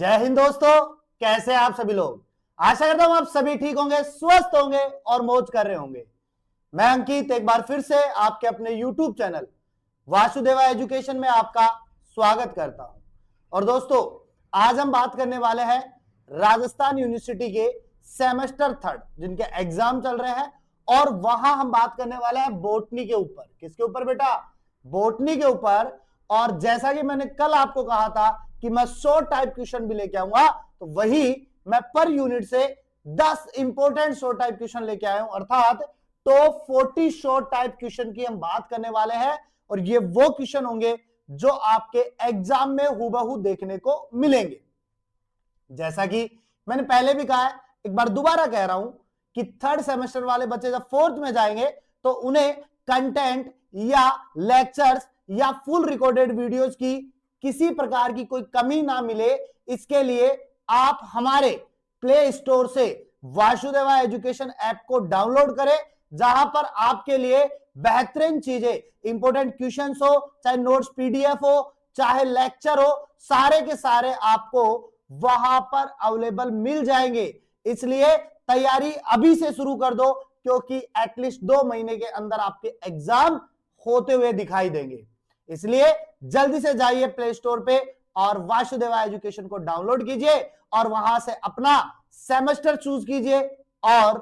जय हिंद दोस्तों, कैसे हैं आप सभी लोग। आशा करता हूं आप सभी ठीक होंगे, स्वस्थ होंगे और मौज कर रहे होंगे। मैं अंकित एक बार फिर से आपके अपने YouTube चैनल वासुदेवा एजुकेशन में आपका स्वागत करता हूं। और दोस्तों, आज हम बात करने वाले हैं राजस्थान यूनिवर्सिटी के सेमेस्टर 3 जिनके एग्जाम चल रहे हैं, और वहां हम बात करने वाले हैं बोटनी के ऊपर। किसके ऊपर बेटा? बोटनी के ऊपर। और जैसा कि मैंने कल आपको कहा था कि मैं 100 टाइप क्वेश्चन भी लेके आऊंगा, तो वही मैं पर यूनिट से 10 इंपॉर्टेंट शॉर्ट टाइप क्वेश्चन लेके आया हूं। अर्थात टॉप 40 शॉर्ट टाइप क्वेश्चन की हम बात करने वाले हैं, और ये वो क्वेश्चन होंगे जो आपके एग्जाम में हूबहू देखने को मिलेंगे। जैसा कि मैंने पहले भी कहा है, एक बार दोबारा कह रहा हूं कि थर्ड सेमेस्टर वाले बच्चे जब फोर्थ में जाएंगे तो उन्हें कंटेंट या लेक्चर्स या फुल रिकॉर्डेड वीडियोस की किसी प्रकार की कोई कमी ना मिले, इसके लिए आप हमारे प्ले स्टोर से वासुदेवा एजुकेशन ऐप को डाउनलोड करें, जहां पर आपके लिए बेहतरीन चीजें, इंपॉर्टेंट क्वेश्चंस हो, चाहे नोट्स पीडीएफ हो, चाहे लेक्चर हो, सारे के सारे आपको वहां पर अवेलेबल मिल जाएंगे। इसलिए तैयारी अभी से शुरू कर दो, क्योंकि एटलीस्ट 2 महीने के अंदर आपके एग्जाम होते हुए दिखाई देंगे। इसलिए जल्दी से जाइए प्ले स्टोर पे और वासुदेवा एजुकेशन को डाउनलोड कीजिए और वहां से अपना सेमेस्टर चूज कीजिए और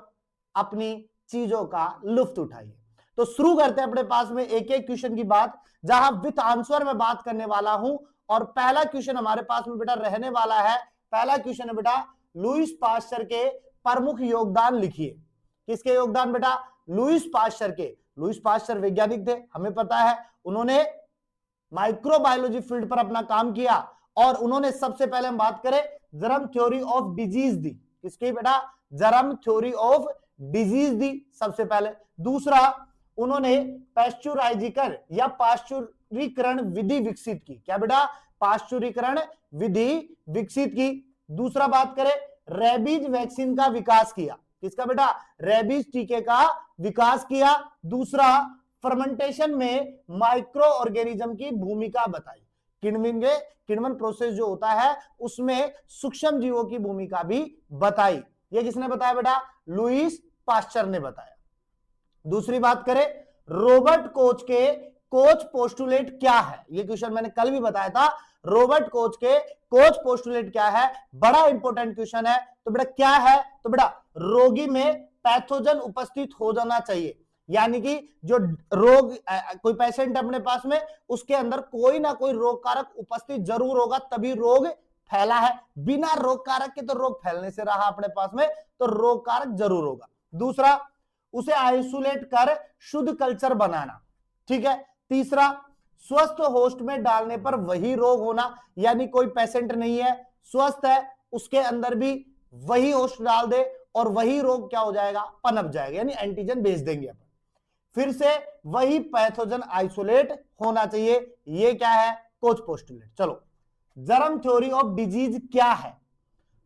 अपनी चीजों का लुत्फ उठाइए। तो शुरू करते हैं अपने पास में एक एक क्वेश्चन की बात, जहां विथ आंसर में बात करने वाला हूं। और पहला क्वेश्चन हमारे पास में बेटा रहने वाला है, पहला क्वेश्चन है बेटा, लुईस पास्चर के प्रमुख योगदान लिखिए। किसके योगदान बेटा? लुईस पास्चर के। लुईस पास्चर वैज्ञानिक थे, हमें पता है। उन्होंने माइक्रोबायोलॉजी फील्ड पर अपना काम किया, और उन्होंने सबसे पहले हम बात करें जर्म थ्योरी ऑफ डिजीज दी। किसकी बेटा? जर्म थ्योरी ऑफ डिजीज दी सबसे पहले। दूसरा, उन्होंने पाश्चुराइजीकरण या पाश्चुरीकरण विधि विकसित की। क्या बेटा? पाश्चुरीकरण विधि विकसित की। दूसरा बात करें, रेबीज वैक्सीन का विकास किया। किसका बेटा? रेबीज टीके का विकास किया। दूसरा, फर्मेंटेशन में माइक्रो ऑर्गेनिज्म की भूमिका बताई। किण्वन प्रोसेस जो होता है उसमें सूक्ष्म जीवों की भूमिका भी बताई। ये किसने बताया बेटा? लुईस पास्चर ने बताया। दूसरी बात करें, रॉबर्ट कोच के कोच पोस्टुलेट क्या है? ये क्वेश्चन मैंने कल भी बताया था। रॉबर्ट कोच के कोच पोस्टुलेट क्या है? बड़ा इंपॉर्टेंट क्वेश्चन है। तो बेटा क्या है? तो बेटा रोगी में पैथोजन उपस्थित हो जाना चाहिए, यानी कि जो रोग कोई पेशेंट अपने पास में, उसके अंदर कोई ना कोई रोग कारक उपस्थित जरूर होगा, तभी रोग फैला है। बिना रोग कारक के तो रोग फैलने से रहा अपने पास में, तो रोग कारक जरूर होगा। दूसरा, उसे आइसोलेट कर शुद्ध कल्चर बनाना। ठीक है। तीसरा, स्वस्थ होस्ट में डालने पर वही रोग होना, यानी कोई पेशेंट नहीं है, स्वस्थ है, उसके अंदर भी वही होस्ट डाल दे और वही रोग क्या हो जाएगा? पनप जाएगा, यानी एंटीजन भेज देंगे अपन। फिर से वही पैथोजन आइसोलेट होना चाहिए। ये क्या है? Coach postulate. चलो, जर्म थ्योरी ऑफ डिजीज क्या है?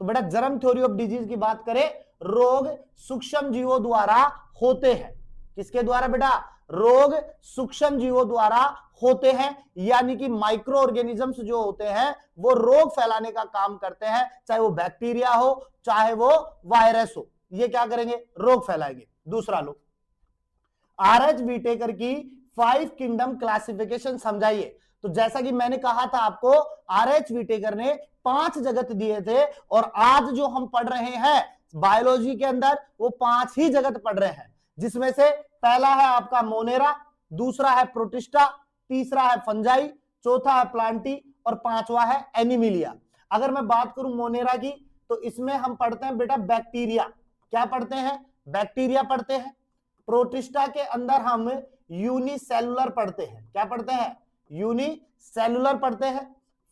तो बेटा जर्म थ्योरी ऑफ डिजीज की बात करें, रोग सूक्ष्म जीवों द्वारा होते हैं। किसके द्वारा बेटा? रोग सूक्ष्म जीवों द्वारा होते हैं, यानी कि माइक्रो ऑर्गेनिजम्स जो होते हैं वो रोग फैलाने का काम करते हैं, चाहे वो बैक्टीरिया हो चाहे वो वायरस हो। ये क्या करेंगे? रोग फैलाएंगे। दूसरा लो, आर.एच. विटेकर की 5 किंगडम क्लासिफिकेशन समझाइए। तो जैसा कि मैंने कहा था आपको, आर.एच. विटेकर ने 5 जगत दिए थे, और आज जो हम पढ़ रहे हैं बायोलॉजी के अंदर वो 5 ही जगत पढ़ रहे हैं, जिसमें से पहला है आपका मोनेरा, दूसरा है प्रोटिस्टा, तीसरा है फंजाई, चौथा है प्लांटी, और पांचवा है एनिमिलिया। अगर मैं बात करूं मोनेरा की, तो इसमें हम पढ़ते हैं बेटा बैक्टीरिया। क्या पढ़ते हैं? बैक्टीरिया पढ़ते हैं। प्रोटिस्टा के अंदर हम यूनिसेलुलर पढ़ते हैं। क्या पढ़ते हैं? यूनिसेलुलर पढ़ते हैं।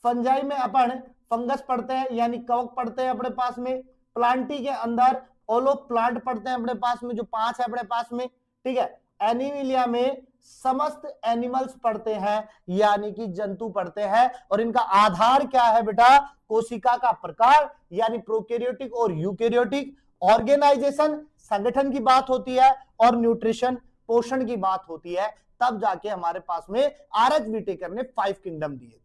फंजाई में अपन फंगस पढ़ते हैं, यानी कवक पढ़ते हैं अपने पास में। प्लांटी के अंदर ओलो प्लांट पढ़ते हैं अपने पास में, जो 5 है अपने पास में। ठीक है। एनिमिलिया में समस्त एनिमल्स पढ़ते हैं, यानी कि जंतु पढ़ते हैं। और इनका आधार क्या है बेटा? कोशिका का प्रकार, यानी प्रोकैरियोटिक और यूकैरियोटिक। ऑर्गेनाइजेशन, संगठन की बात होती है, और न्यूट्रिशन, पोषण की बात होती है। तब जाके हमारे पास में आर.एच. विटेकर ने 5 किंगडम दिए थे।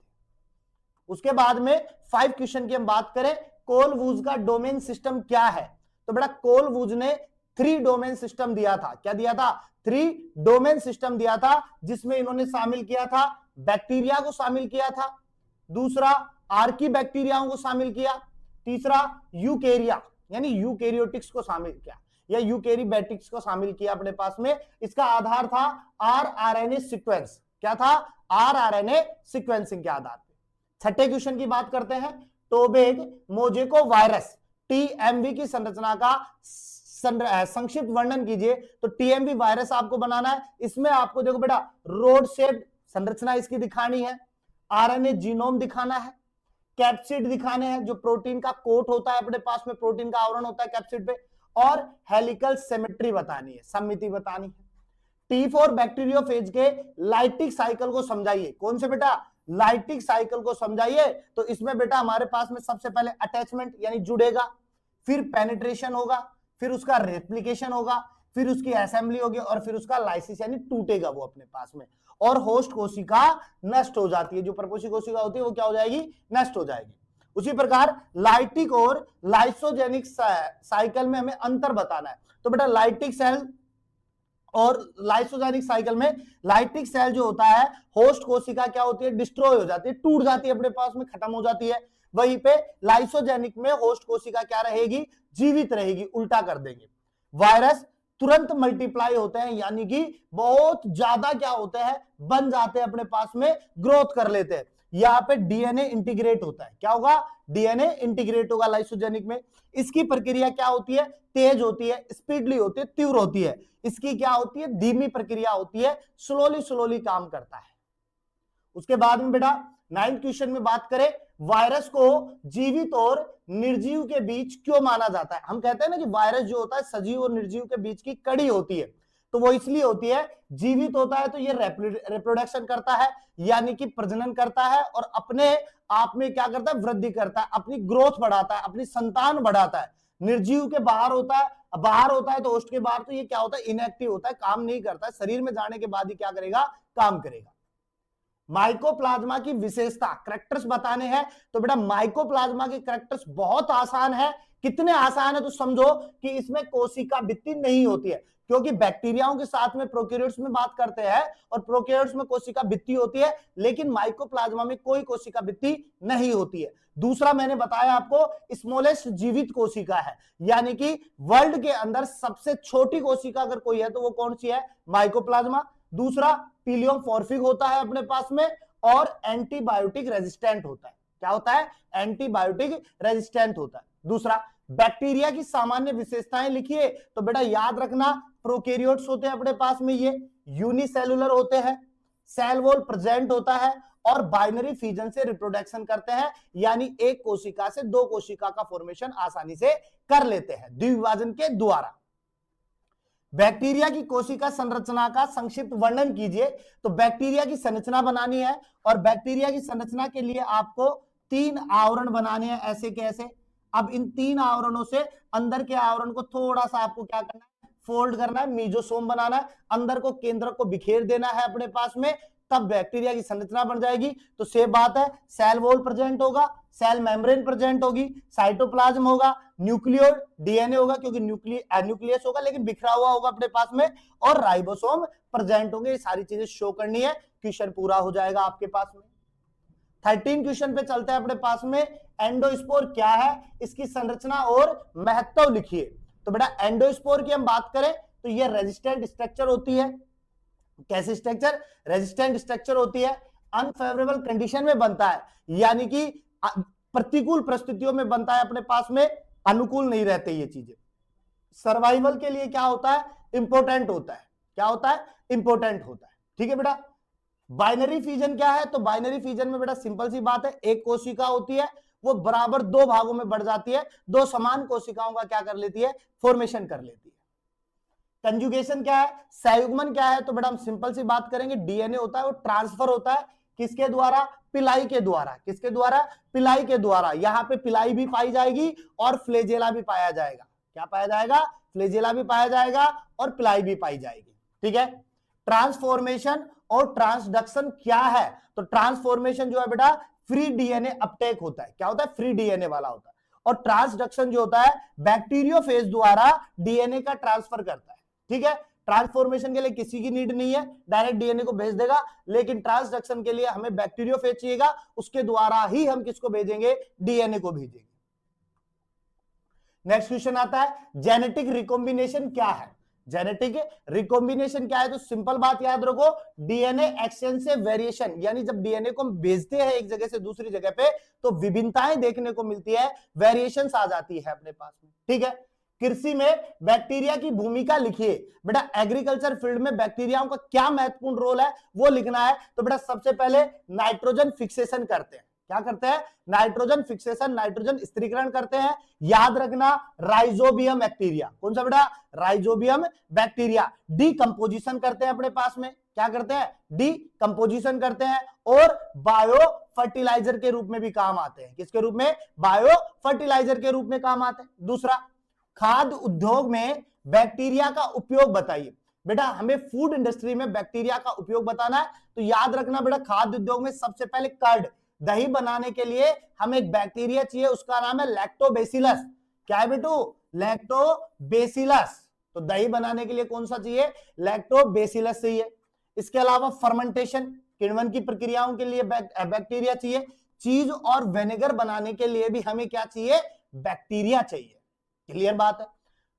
उसके बाद में 5 क्वेश्चन की हम बात करें, कोलवूज का डोमेन सिस्टम क्या है? तो बेटा कोलवूज ने 3 डोमेन सिस्टम दिया था। क्या दिया था? 3 डोमेन सिस्टम दिया था, जिसमें इन्होंने शामिल किया था बैक्टीरिया को शामिल किया था, दूसरा आर्की बैक्टीरियाओं को शामिल किया, तीसरा यूकेरिया यानी यूकेरियोटिक्स को शामिल किया या यूकेरीबैटिक्स को शामिल किया अपने पास में। इसका आधार था आरआरएनए सीक्वेंस। क्या था? आरआरएनए सीक्वेंसिंग के आधार पे। छठे क्वेश्चन की बात करते हैं, टोबैग मोजेको वायरस टीएमवी की संरचना का संक्षिप्त वर्णन कीजिए। तो टीएमवी वायरस आपको बनाना है। इसमें आपको देखो बेटा रोड शेप संरचना इसकी दिखानी है, आरएनए जीनोम दिखाना है, कैप्सिड दिखाने हैं जो प्रोटीन का कोट होता है, अपने पास में प्रोटीन का आवरण होता है कैप्सिड पे, और हेलिकल सिमेट्री बतानी है, सममिति बतानी है। T4 बैक्टीरियोफेज के लाइटिक साइकिल को समझाइए। कौन से बेटा? लाइटिक साइकिल को समझाइए। तो इसमें बेटा हमारे पास में सबसे पहले अटैचमेंट यानी जुड़ेगा, फिर पेनिट्रेशन होगा, फिर उसका रेप्लिकेशन होगा, फिर उसकी असेंबली होगी, और फिर उसका लाइसिस यानी टूटेगा वो अपने पास में, और होस्ट कोशिका नष्ट हो जाती है। जो प्रपोषी कोशिका होती है वो क्या हो जाएगी? नष्ट हो जाएगी। उसी प्रकार लाइटिक और लाइसोजेनिक साइकिल में हमें अंतर बताना है। तो बेटा लाइटिक सेल और लाइसोजेनिक साइकिल में लाइटिक सेल जो होता है, होस्ट कोशिका क्या होती है? डिस्ट्रॉय हो जाती है, टूट जाती है, अपने पास में खत्म हो जाती है। वहीं पे लाइसोजेनिक में होस्ट कोशिका क्या रहेगी? जीवित रहेगी। उल्टा कर देंगे। वायरस तुरंत मल्टीप्लाई होते हैं, यानी कि बहुत ज्यादा क्या होते हैं? बन जाते हैं, अपने पास में ग्रोथ कर लेते हैं। यहाँ पे डीएनए इंटीग्रेट होता है। क्या होगा? डीएनए इंटीग्रेट होगा लाइसोजेनिक में। इसकी प्रक्रिया क्या होती है? तेज होती है, स्पीडली होती है, तीव्र होती है। इसकी क्या होती है? धीमी प्रक्रिया होती है, स्लोली स्लोली काम करता है। उसके बाद में बेटा 9th क्वेश्चन में बात करें, वायरस को जीवित और निर्जीव के बीच क्यों माना जाता है? हम कहते हैं ना कि वायरस जो होता है सजीव और निर्जीव के बीच की कड़ी होती है। तो वो इसलिए होती है, जीवित होता है तो ये रिप्रोडक्शन करता है, यानी कि प्रजनन करता है, और अपने आप में क्या करता है? वृद्धि करता है, अपनी ग्रोथ बढ़ाता है, अपनी संतान बढ़ाता है। निर्जीव के बाहर होता है तो होस्ट के बाहर तो ये क्या होता है? इनएक्टिव होता है, काम नहीं करता है। शरीर में जाने के बाद ही क्या करेगा? काम करेगा। माइकोप्लाज्मा की विशेषता कैरेक्टर्स बताने हैं। तो बेटा माइकोप्लाज्मा के कैरेक्टर्स बहुत आसान है। कितने आसान है? तो समझो कि इसमें कोशिका भित्ति नहीं होती है, क्योंकि बैक्टीरियाओं के साथ में प्रोकैरियोट्स में बात करते हैं, और प्रोकैरियोट्स में कोशिका भित्ति होती है, लेकिन माइकोप्लाज्मा में कोई कोशिका भित्ति नहीं होती है। दूसरा मैंने बताया आपको, स्मॉलेस्ट जीवित कोशिका है, यानी कि वर्ल्ड के अंदर सबसे छोटी कोशिका अगर कोई है तो वो कौन सी है? माइकोप्लाज्मा। दूसरा पीलियोमॉर्फिक होता है अपने पास में, और एंटीबायोटिक रेजिस्टेंट होता है। क्या होता है? एंटीबायोटिक रेजिस्टेंट होता है। दूसरा बैक्टीरिया की सामान्य विशेषताएं लिखिए। तो बेटा याद रखना, प्रोकैरियोट्स होते हैं अपने पास में, ये यूनिसेलुलर होते हैं, सेल वॉल प्रेजेंट होता है, और बाइनरी फिजन से रिप्रोडक्शन करते हैं, यानी एक कोशिका से 2 कोशिका का फॉर्मेशन आसानी से कर लेते हैं द्विविभाजन के द्वारा। बैक्टीरिया की कोशिका संरचना का संक्षिप्त वर्णन कीजिए। तो बैक्टीरिया की संरचना बनानी है, और बैक्टीरिया की संरचना के लिए आपको 3 आवरण बनाने हैं, ऐसे के ऐसे। अब इन 3 आवरणों से अंदर के आवरण को थोड़ा सा आपको क्या करना है? फोल्ड करना है, मीजोसोम बनाना है, अंदर को केंद्र को बिखेर देना है अपने पास में, तब बैक्टीरिया की संरचना बन जाएगी। तो सेम बात है, सेल वॉल प्रेजेंट होगा, सेल मेम्ब्रेन प्रेजेंट होगी, साइटोप्लाज्म होगा, न्यूक्लियोइड डीएनए होगा, क्योंकि न्यूक्लियस होगा लेकिन बिखरा हुआ होगा अपने पास में, और राइबोसोम प्रेजेंट होंगे। ये सारी चीजें शो करनी है, क्वेश्चन पूरा हो जाएगा आपके पास में। 13 क्वेश्चन पे चलते हैं अपने पास में। एंडोस्पोर क्या है? इसकी संरचना और महत्व लिखिए। तो बेटा एंडोस्पोर की हम बात करें तो ये रेजिस्टेंट स्ट्रक्चर होती है। कैसी स्ट्रक्चर? रेजिस्टेंट स्ट्रक्चर होती है, अनफेवरेबल कंडीशन में बनता है, यानी कि प्रतिकूल परिस्थितियों में बनता है, अपने पास में अनुकूल नहीं रहते ये चीजें। सर्वाइवल के लिए क्या होता है? इंपॉर्टेंट होता है। क्या होता है? इंपॉर्टेंट होता है। ठीक है बेटा। बाइनरी फिजन क्या है? तो बाइनरी फिजन में बेटा सिंपल सी बात है, एक कोशिका होती है, वो बराबर 2 भागों में बढ़ जाती है, 2 समान कोशिकाओं का क्या कर लेती है? फॉर्मेशन कर लेती है। कंजुगेशन क्या है? संयुग्मन क्या है? तो बेटा हम सिंपल सी बात करेंगे, डीएनए होता है वो ट्रांसफर होता है, किसके द्वारा? पिलाई के द्वारा। किसके द्वारा? पिलाई के द्वारा। यहां पे पिलाई भी पाई जाएगी और फ्लेजेला भी पाया जाएगा। क्या पाया जाएगा? फ्लेजेला भी पाया जाएगा और पिलाई भी पाई जाएगी। ठीक है। ट्रांसफॉर्मेशन और ट्रांसडक्शन क्या है? तो ट्रांसफॉर्मेशन जो है बेटा फ्री डीएनए अपटेक होता है। क्या होता है? फ्री डीएनए वाला होता है। और ट्रांसडक्शन जो होता है बैक्टीरियोफेज द्वारा डीएनए का ट्रांसफर करता है। ठीक है, ट्रांसफॉर्मेशन के लिए किसी की नीड नहीं है, डायरेक्ट डीएनए को भेज देगा, लेकिन ट्रांसडक्शन के लिए हमें बैक्टीरियोफेज चाहिएगा, उसके द्वारा ही हम किसको भेजेंगे? डीएनए को भेजेंगे। नेक्स्ट क्वेश्चन आता है जेनेटिक रिकॉम्बिनेशन क्या है? जेनेटिक रिकॉम्बिनेशन क्या है? तो सिंपल बात याद रखो, डीएनए एक्सचेंज से वेरिएशन, यानी जब डीएनए को हम भेजते हैं एक जगह से दूसरी जगह पे तो विभिन्नताएं देखने को मिलती है, वेरिएशंस आ जाती है अपने पास में। ठीक है, कृषि में बैक्टीरिया की भूमिका लिखिए। बेटा एग्रीकल्चर फील्ड में बैक्टीरियाओं का क्या महत्वपूर्ण रोल है वो लिखना है। तो बेटा सबसे पहले नाइट्रोजन फिक्सेशन करते हैं। क्या करते हैं? नाइट्रोजन फिक्सेशन, नाइट्रोजन स्थिरीकरण करते हैं। याद रखना राइजोबियम बैक्टीरिया। कौन सा बेटा? Rhizobium bacteria. डीकंपोजिशन करते हैं अपने पास में। क्या करते हैं? डीकंपोजिशन करते हैं। और बायो फर्टिलाइजर के रूप में भी काम आते हैं। किसके रूप में? बायो फर्टिलाइजर के रूप में काम आते हैं। दूसरा, खाद्य उद्योग में बैक्टीरिया का उपयोग बताइए। बेटा हमें फूड इंडस्ट्री में बैक्टीरिया का उपयोग बताना है, तो याद रखना बेटा खाद्य उद्योग में सबसे पहले कर्ड, दही बनाने के लिए हमें एक बैक्टीरिया चाहिए, उसका नाम है लैक्टोबैसिलस। क्या है बेटू? लैक्टोबैसिलस। तो दही बनाने के लिए कौन सा चाहिए? लैक्टोबैसिलस चाहिए। इसके अलावा फर्मेंटेशन, किण्वन की प्रक्रियाओं के लिए बैक्टीरिया चाहिए। चीज और विनेगर बनाने के लिए भी हमें क्या चाहिए? बैक्टीरिया चाहिए। क्लियर बात है?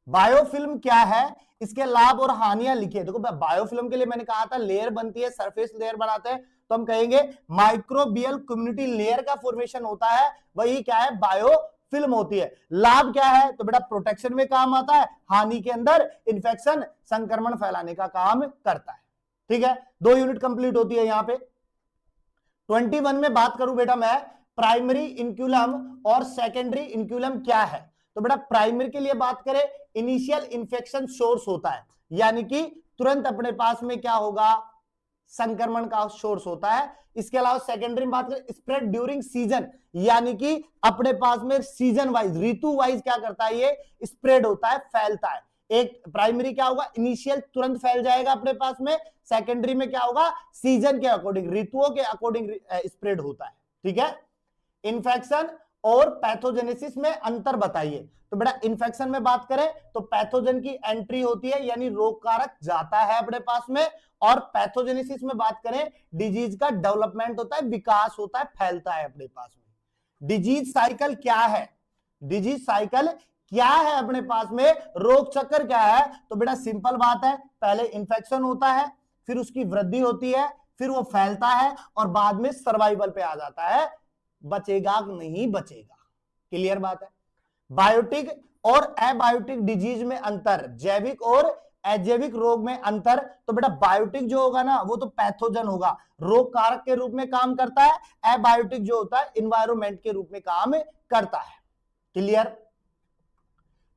बायोफिल्म क्या है, इसके लाभ और हानियां लिखिए। देखो बायोफिल्म के लिए मैंने कहा था लेयर बनती है, सरफेस लेयर बनाते हैं, तो हम कहेंगे माइक्रोबियल कम्युनिटी लेयर का फॉर्मेशन होता है, वही क्या है? बायोफिल्म होती है। लाभ क्या है? तो बेटा प्रोटेक्शन में काम आता है, हानि के अंदर इन्फेक्शन, संक्रमण फैलाने का काम करता है। ठीक है, 2 यूनिट कंप्लीट होती है यहां पे। 21 में बात करूं बेटा मैं, प्राइमरी इनक्यूलम और सेकेंडरी इनक्यूलम क्या है? तो बेटा प्राइमरी के लिए बात करें, इनिशियल इन्फेक्शन सोर्स होता है, यानी कि तुरंत अपने पास में क्या होगा? संक्रमण का सोर्स होता है। इसके अलावा सेकेंडरी में बात करें, स्प्रेड ड्यूरिंग सीजन, यानी कि अपने पास में सीजन वाइज, ऋतु वाइज क्या करता है? ये स्प्रेड होता है, फैलता है। एक प्राइमरी क्या होगा? इनिशियल तुरंत फैल जाएगा अपने पास में। सेकेंडरी में क्या होगा? सीजन के अकॉर्डिंग, ऋतुओं के अकॉर्डिंग स्प्रेड होता है। ठीक है, इन्फेक्शन और पैथोजेनेसिस में अंतर बताइए। तो बेटा इन्फेक्शन में बात करें तो पैथोजन की एंट्री होती है, यानी रोग कारक जाता है अपने पास में, और पैथोजेनेसिस में बात करें डिजीज का डेवलपमेंट होता है, विकास होता है, फैलता है अपने पास में। डिजीज साइकिल क्या है? डिजीज साइकिल क्या है अपने पास में? रोग चक्र क्या है? तो बेटा सिंपल बात है, पहले इन्फेक्शन होता है, फिर उसकी वृद्धि होती है, फिर वो फैलता है और बाद में सर्वाइवल पे आ जाता है, बचेगा नहीं बचेगा। क्लियर बात है? बायोटिक और एबायोटिक डिजीज में अंतर, जैविक और अजैविक रोग में अंतर। तो बेटा बायोटिक जो होगा ना वो तो पैथोजन होगा, रोग कारक के रूप में काम करता है। एबायोटिक जो होता है इन्वायरमेंट के रूप में काम करता है। क्लियर?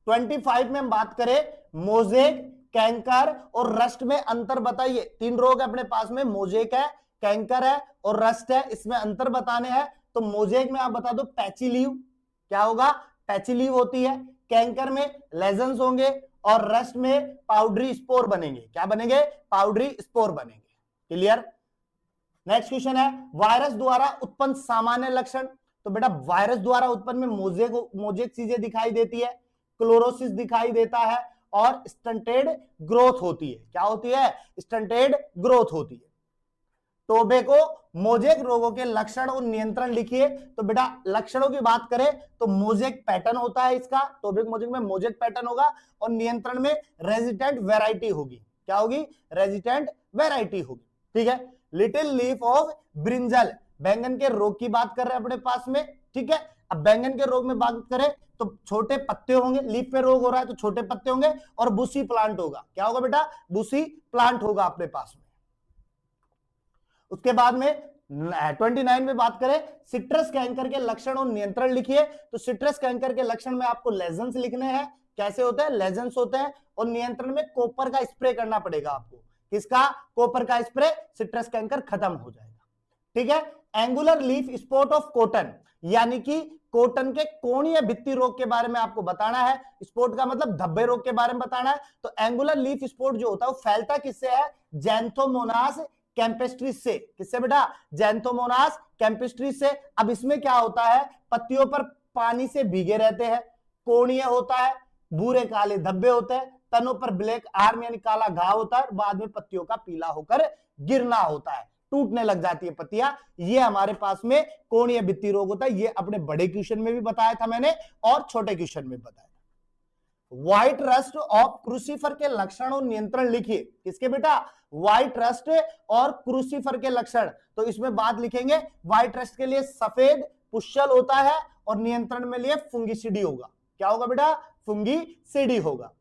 25 में हम बात करें मोजेक, कैंकर और रस्ट में अंतर बताइए। 3 रोग अपने पास में, मोजेक है, कैंकर है और रस्ट है, इसमें अंतर बताने हैं। तो मोजेक में आप बता दो पैची लीव, क्या होगा? पैची लीव होती है। कैंकर में लेजन्स होंगे और रस्ट में पाउडरी स्पोर बनेंगे। क्या बनेंगे? पाउडरी स्पोर बनेंगे। क्लियर? नेक्स्ट क्वेश्चन है वायरस द्वारा उत्पन्न सामान्य लक्षण। तो बेटा वायरस द्वारा उत्पन्न में मोजेक चीजें दिखाई देती है, क्लोरोसिस दिखाई देता है और स्टंटेड ग्रोथ होती है। क्या होती है? स्टंटेड ग्रोथ होती है। टोबैको मोजेक रोगों के लक्षण और नियंत्रण लिखिए। तो बेटा लक्षणों की बात करें तो मोजेक पैटर्न होता है इसका, टोबैको मोजेक में मोजेक पैटर्न होगा, और नियंत्रण में रेजिस्टेंट वैरायटी होगी। क्या होगी? रेजिस्टेंट वैरायटी होगी। ठीक है, लिटिल लीफ ऑफ ब्रिंजल, बैंगन के रोग की बात कर रहे हैं अपने पास में। ठीक है, अब बैंगन के रोग में बात करें तो छोटे पत्ते होंगे, लीफ पे रोग हो रहा है तो छोटे पत्ते होंगे, और बुशी प्लांट होगा। क्या होगा बेटा? बुशी प्लांट होगा अपने पास में। उसके बाद में 29 में बात करें सिट्रस कैंकर के लक्षण और नियंत्रण लिखिए। तो सिट्रस कैंकर के लक्षण में आपको लेजन्स लिखने हैं। कैसे होते हैं? लेजन्स होते हैं। और नियंत्रण में कॉपर का स्प्रे करना पड़ेगा आपको। किसका? कॉपर का स्प्रे, सिट्रस कैंकर खत्म हो जाएगा। ठीक है, angular leaf spot of cotton, यानी कि कॉटन के कोणीय भित्ति रोग के बारे में आपको बताना है। स्पॉट का मतलब धब्बे रोग के बारे में बताना है। तो एंगुलर लीफ स्पॉट जो होता है वो फैलता किससे है? जैंथोमोनास कैम्पेस्ट्रिस से। किससे बेटा? जैंथोमोनास कैम्पेस्ट्रिस से। अब इसमें क्या होता है, पत्तियों पर पानी से भीगे रहते हैं, कोणीय होता है, भूरे काले धब्बे होते हैं, तनों पर ब्लैक आर्म यानी काला घाव होता है, बाद में पत्तियों का पीला होकर गिरना होता है, टूटने लग जाती है पत्तियां। ये हमारे पास में कोणीय भित्ति रोग होता है। ये अपने बड़े क्वेश्चन में भी बताया था मैंने और छोटे क्वेश्चन में बताया। व्हाइट रस्ट ऑफ क्रूसीफर के लक्षण और नियंत्रण लिखिए। किसके बेटा? व्हाइट रस्ट और क्रूसीफर के लक्षण। तो इसमें बात लिखेंगे, व्हाइट रस्ट के लिए सफेद पुष्यल होता है और नियंत्रण में लिए फंगिसिडी होगा। क्या होगा बेटा? फंगिसिडी होगा।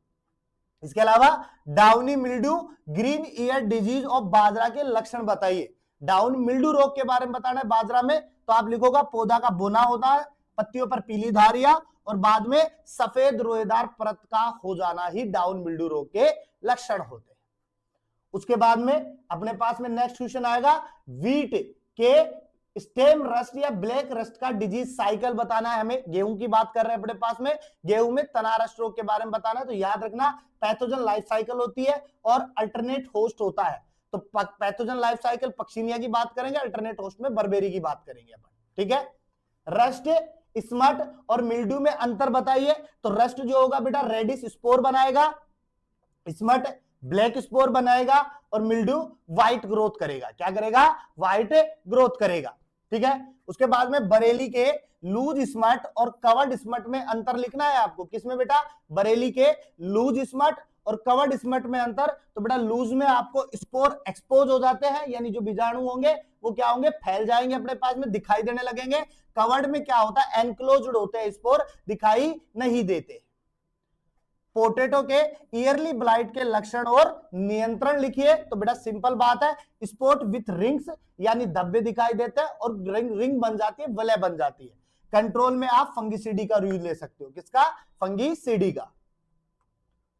इसके अलावा downy mildew green ear disease of bajra के लक्षण बताइए। डाउन मिल्ड्यू रोग के बारे में बताना है बाजरा में, तो आप लिखोगा पौधा का बोना होता है, पत्तियों पर पीली धारियां और बाद में सफेद रोएदार परत का हो जाना ही डाउन मिल्ड्यू रोग के लक्षण होते हैं। उसके बाद में अपने पास में नेक्स्ट क्वेश्चन आएगा, वीट के स्टेम रस्ट या ब्लैक रस्ट का डिजीज साइकिल बताना है हमें। गेहूं की बात कर रहे हैं अपने पास में, गेहूं में तना रस्ट रोग के बारे में बताना है। तो याद रखना, पैथोजन लाइफ साइकिल होती है और अल्टरनेट होस्ट होता है। तो पैथोजन लाइफ साइकिल पक्सिनिया की बात करेंगे, अल्टरनेट होस्ट में बर्बेरी की बात करेंगे अपन। ठीक है, रस्ट स्मट और मिल्ड्यू में अंतर बताइए। तो रस्ट जो होगा बेटा रेडिश स्पोर बनाएगा, स्मट ब्लैक स्पोर बनाएगा और मिल्ड्यू व्हाइट ग्रोथ करेगा। क्या करेगा? व्हाइट ग्रोथ करेगा। ठीक है, उसके बाद में बरेली के लूज स्मट और कवर्ड स्मट में अंतर लिखना है आपको। किसमें बेटा? बरेली के लूज स्मट और कवर्ड स्मट में अंतर। तो बेटा लूज में आपको स्पोर एक्सपोज हो जाते हैं, यानी जो बीजाणु होंगे वो क्या होंगे? फैल जाएंगे, अपने पास में दिखाई देने लगेंगे। कवर्ड में क्या होता है? एनक्लोज्ड होते हैं, स्पोर दिखाई नहीं देते। पोटैटो के ईयरली ब्लाइट के लक्षण और नियंत्रण लिखिए। तो बेटा सिंपल बात है, स्पॉट विथ रिंग्स यानी धब्बे दिखाई देते हैं और रिंग बन जाती है, वलय बन जाती है। कंट्रोल में आप फंगिसिडी का यूज ले सकते हो। किसका? फंगिसिडी का।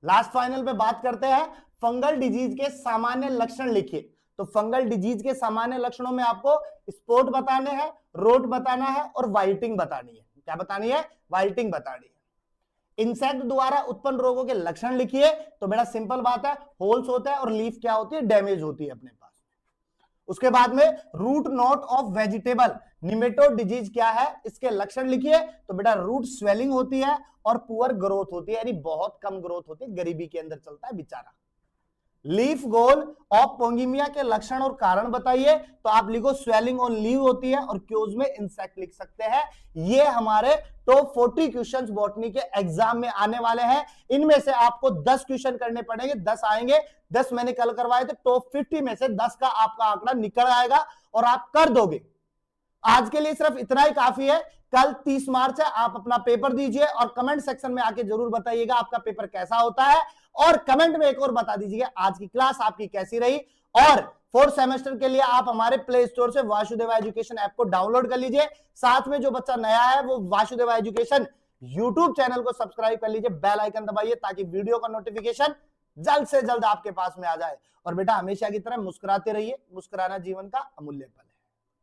लास्ट फाइनल पे बात करते हैं, फंगल डिजीज के सामान्य लक्षण लिखिए। तो फंगल डिजीज के सामान्य लक्षणों में आपको स्पॉट बताने हैं, रोट बताना है और वाइटिंग बतानी है। क्या बतानी है? वाइटिंग बतानी है। इंसेक्ट द्वारा उत्पन्न रोगों के लक्षण लिखिए। तो बेटा सिंपल बात है, होल्स होता है और लीफ क्या होती है? डैमेज होती है अपने पास। उसके बाद में root knot of vegetable nematode disease क्या है, इसके लक्षण लिखिए। तो बेटा रूट स्वेलिंग होती है और पुअर ग्रोथ होती है, यानी बहुत कम ग्रोथ होती है, गरीबी के अंदर चलता है बेचारा। लीफ गोल ऑफ पोंगिमिया के लक्षण और कारण बताइए। तो आप लिखो स्वेलिंग ऑन लीव होती है और क्योज में इंसेक्ट लिख सकते हैं। ये हमारे टॉप 40 क्वेश्चंस बॉटनी के एग्जाम में आने वाले हैं। इनमें से आपको 10 क्वेश्चन करने पड़ेंगे, 10 आएंगे। 10 मैंने कल करवाए थे, टॉप 50 में से 10 का आपका आंकड़ा निकल आएगा और आप कर दोगे। आज के लिए सिर्फ इतना ही काफी है। कल 30 मार्च है, आप अपना पेपर दीजिए और कमेंट सेक्शन में आके जरूर बताइएगा आपका पेपर कैसा होता है। और कमेंट में एक और बता दीजिए आज की क्लास आपकी कैसी रही। और 4th सेमेस्टर के लिए आप हमारे प्ले स्टोर से वासुदेवा एजुकेशन ऐप को डाउनलोड कर लीजिए। साथ में जो बच्चा नया है वो वासुदेवा एजुकेशन यूट्यूब चैनल को सब्सक्राइब कर लीजिए, बेल आइकन दबाइए ताकि वीडियो का नोटिफिकेशन जल्द से जल्द आपके पास में आ जाए। और बेटा हमेशा की तरह मुस्कुराते रहिए, मुस्कुराना जीवन का अमूल्य पल।